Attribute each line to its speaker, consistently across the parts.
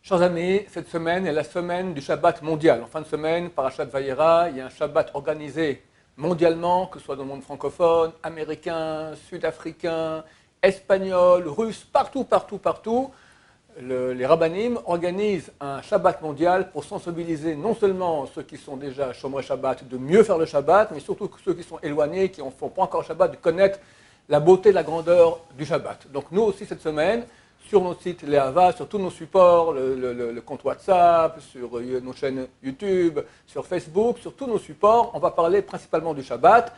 Speaker 1: Chers amis, cette semaine est la semaine du Shabbat mondial. En fin de semaine, Parashat Vayera, il y a un Shabbat organisé mondialement, que ce soit dans le monde francophone, américain, sud-africain, espagnol, russe, partout. Les rabbinim organisent un Shabbat mondial pour sensibiliser non seulement ceux qui sont déjà Shomrei Shabbat de mieux faire le Shabbat, mais surtout ceux qui sont éloignés, qui ne font pas encore le Shabbat, de connaître la beauté, la grandeur du Shabbat. Donc nous aussi cette semaine, sur notre site Leava, sur tous nos supports, le compte WhatsApp, sur nos chaînes YouTube, sur Facebook, sur tous nos supports, on va parler principalement du Shabbat.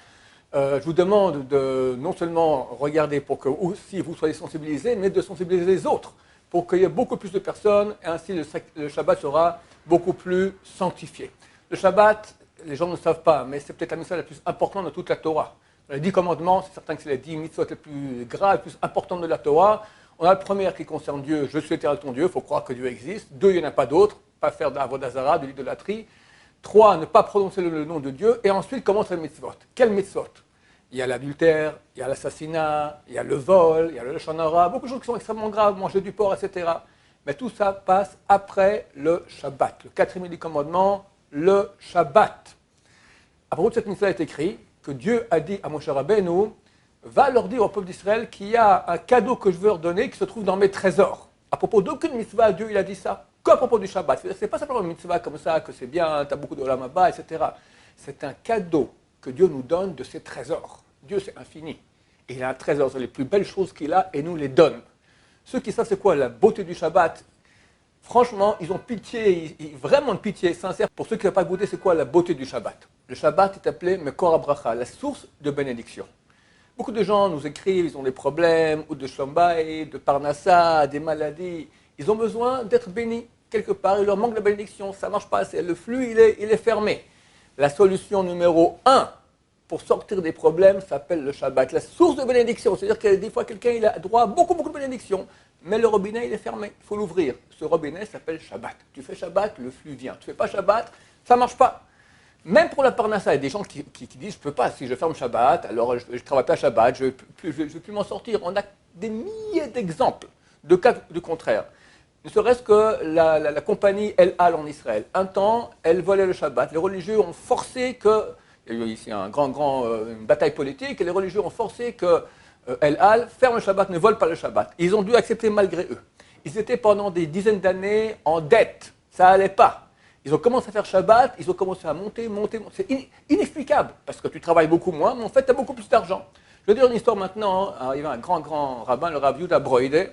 Speaker 1: Je vous demande de non seulement regarder pour que aussi vous soyez sensibilisés, mais de sensibiliser les autres, pour qu'il y ait beaucoup plus de personnes, et ainsi le Shabbat sera beaucoup plus sanctifié. Le Shabbat, les gens ne le savent pas, mais c'est peut-être la mitzvah la plus importante de toute la Torah. Dans les 10 commandements, c'est certain que c'est les 10 mitzvot les plus graves, les plus importantes de la Torah. On a la première qui concerne Dieu, je suis l'Éternel ton Dieu, il faut croire que Dieu existe. 2, il n'y en a pas d'autre, pas faire d'Avodazara, de l'idolâtrie. 3, ne pas prononcer le nom de Dieu. Et ensuite commence les mitzvot. Quels mitzvot? Il y a l'adultère, il y a l'assassinat, il y a le vol, il y a le lashon hara, beaucoup de choses qui sont extrêmement graves, manger du porc, etc. Mais tout ça passe après le Shabbat. Le 4e du commandement, le Shabbat. À propos de cette mitzvah, il est écrit que Dieu a dit à Moshe Rabbeinu, va leur dire au peuple d'Israël qu'il y a un cadeau que je veux leur donner qui se trouve dans mes trésors. À propos d'aucune mitzvah, Dieu il a dit ça, qu'à propos du Shabbat. Ce n'est pas simplement une mitzvah comme ça, que c'est bien, tu as beaucoup de olam haba, etc. C'est un cadeau que Dieu nous donne de ses trésors. Dieu c'est infini. Et il a un trésor, c'est les plus belles choses qu'il a et nous les donne. Ceux qui savent c'est quoi la beauté du Shabbat, franchement, ils ont pitié, vraiment de pitié sincère. Pour ceux qui n'ont pas goûté, c'est quoi la beauté du Shabbat? Le Shabbat est appelé Mekor HaBracha, la source de bénédiction. Beaucoup de gens nous écrivent, ils ont des problèmes, ou de Shambaï, de Parnassa, des maladies. Ils ont besoin d'être bénis quelque part, il leur manque la bénédiction, ça ne marche pas assez, le flux il est fermé. La solution numéro 1 pour sortir des problèmes s'appelle le Shabbat, la source de bénédiction. C'est-à-dire que des fois quelqu'un il a droit à beaucoup de bénédictions, mais le robinet il est fermé, il faut l'ouvrir. Ce robinet s'appelle Shabbat. Tu fais Shabbat, le flux vient. Tu ne fais pas Shabbat, ça ne marche pas. Même pour la parnassa, il y a des gens qui disent, je ne peux pas, si je ferme Shabbat, alors je ne travaille pas Shabbat, je ne vais plus m'en sortir. On a des milliers d'exemples de cas du contraire. Ne serait-ce que la compagnie El Al en Israël. Un temps, elle volait le Shabbat. Les religieux ont forcé que, il y a eu ici une bataille politique, et les religieux ont forcé que El Al ferme le Shabbat, ne vole pas le Shabbat. Ils ont dû accepter malgré eux. Ils étaient pendant des dizaines d'années en dette, ça n'allait pas. Ils ont commencé à faire Shabbat, ils ont commencé à monter. C'est inexplicable, parce que tu travailles beaucoup moins, mais en fait, tu as beaucoup plus d'argent. Je vais dire une histoire maintenant. Il y avait un grand rabbin, le Rav Yehuda Broide, et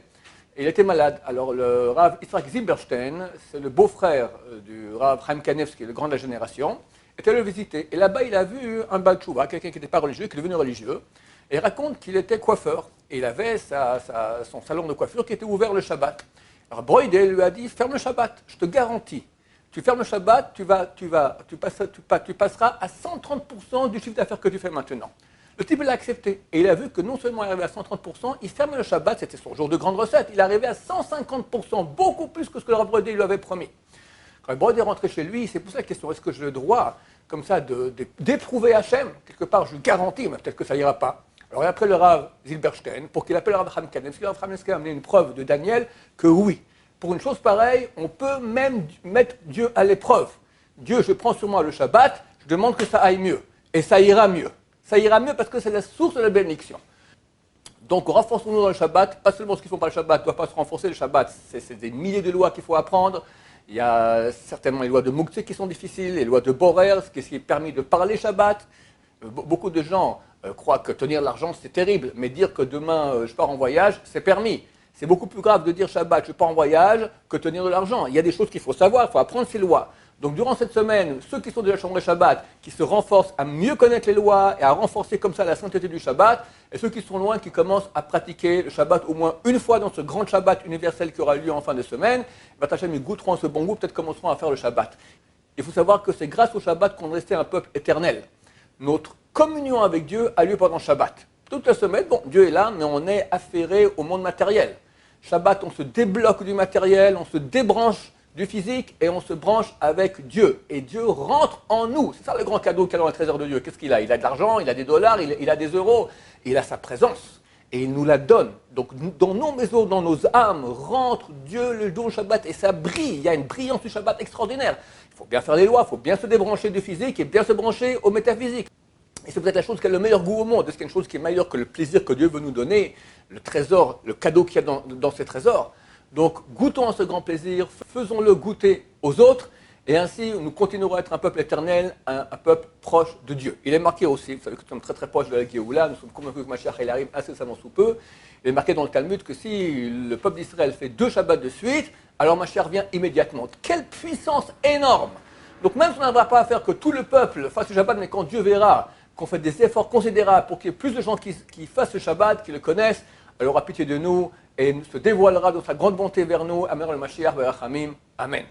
Speaker 1: il était malade. Alors, le Rav Yitzhak Zilberstein, c'est le beau-frère du Rav Chaim Kanevski, le grand de la génération, était allé le visiter. Et là-bas, il a vu un Baal Tshuva, quelqu'un qui n'était pas religieux, qui est devenu religieux, et il raconte qu'il était coiffeur. Et il avait son salon de coiffure qui était ouvert le Shabbat. Alors, Broide lui a dit, ferme le Shabbat, je te garantis. Tu fermes le Shabbat, tu passeras à 130% du chiffre d'affaires que tu fais maintenant. Le type l'a accepté. Et il a vu que non seulement il arrivait à 130%, il fermait le Shabbat, c'était son jour de grande recette, il arrivait à 150%, beaucoup plus que ce que le Rav Broide lui avait promis. Quand le Broide est rentré chez lui, il s'est posé la question, est-ce que j'ai le droit, comme ça, d'éprouver Hachem? Quelque part, je lui garantis, mais peut-être que ça n'ira pas. Alors après le Rav Zilberstein, pour qu'il appelle le Rav Chaim Kanevski, le Rav Chaim Kanevski a amené une preuve de Daniel que oui. Pour une chose pareille, on peut même mettre Dieu à l'épreuve. Dieu, je prends sur moi le Shabbat, je demande que ça aille mieux. Et ça ira mieux. Ça ira mieux parce que c'est la source de la bénédiction. Donc, renforçons-nous dans le Shabbat. Pas seulement ceux qui ne font pas le Shabbat ne doivent pas se renforcer. Le Shabbat, c'est des milliers de lois qu'il faut apprendre. Il y a certainement les lois de Mouktsé qui sont difficiles, les lois de Borer, ce qui est permis de parler Shabbat. Beaucoup de gens croient que tenir l'argent, c'est terrible. Mais dire que demain, je pars en voyage, c'est permis. C'est beaucoup plus grave de dire Shabbat, je pars en voyage, que tenir de l'argent. Il y a des choses qu'il faut savoir, il faut apprendre ces lois. Donc durant cette semaine, ceux qui sont déjà Shomrei Shabbat, qui se renforcent à mieux connaître les lois et à renforcer comme ça la sainteté du Shabbat, et ceux qui sont loin, qui commencent à pratiquer le Shabbat au moins une fois dans ce grand Shabbat universel qui aura lieu en fin de semaine, Hachem, ils goûteront ce bon goût, peut-être commenceront à faire le Shabbat. Il faut savoir que c'est grâce au Shabbat qu'on est resté un peuple éternel. Notre communion avec Dieu a lieu pendant Shabbat. Toute la semaine, bon, Dieu est là, mais on est affairé au monde matériel. Shabbat, on se débloque du matériel, on se débranche du physique et on se branche avec Dieu. Et Dieu rentre en nous. C'est ça le grand cadeau qu'a dans le trésor de Dieu. Qu'est-ce qu'il a? Il a de l'argent, il a des dollars, il a des euros, il a sa présence. et il nous la donne. Donc dans nos maisons, dans nos âmes, rentre Dieu le jour du Shabbat et ça brille. Il y a une brillance du Shabbat extraordinaire. Il faut bien faire les lois, il faut bien se débrancher du physique et bien se brancher au métaphysique. Et c'est peut-être la chose qui a le meilleur goût au monde. Est-ce qu'il y a une chose qui est meilleure que le plaisir que Dieu veut nous donner, le trésor, le cadeau qu'il y a dans ces trésors? Donc goûtons à ce grand plaisir, faisons-le goûter aux autres, et ainsi nous continuerons à être un peuple éternel, un peuple proche de Dieu. Il est marqué aussi, vous savez que nous sommes très très proches de la Géoula, nous sommes convaincus que Mashiach il arrive incessamment sous peu. Il est marqué dans le Talmud que si le peuple d'Israël fait 2 Shabbats de suite, alors Mashiach vient immédiatement. Quelle puissance énorme! Donc même si on n'arrivera pas à faire que tout le peuple fasse le Shabbat, mais quand Dieu verra qu'on fait des efforts considérables pour qu'il y ait plus de gens qui fassent ce Shabbat, qui le connaissent, elle aura pitié de nous et se dévoilera de sa grande bonté vers nous. Amen le Mashiach, Amen.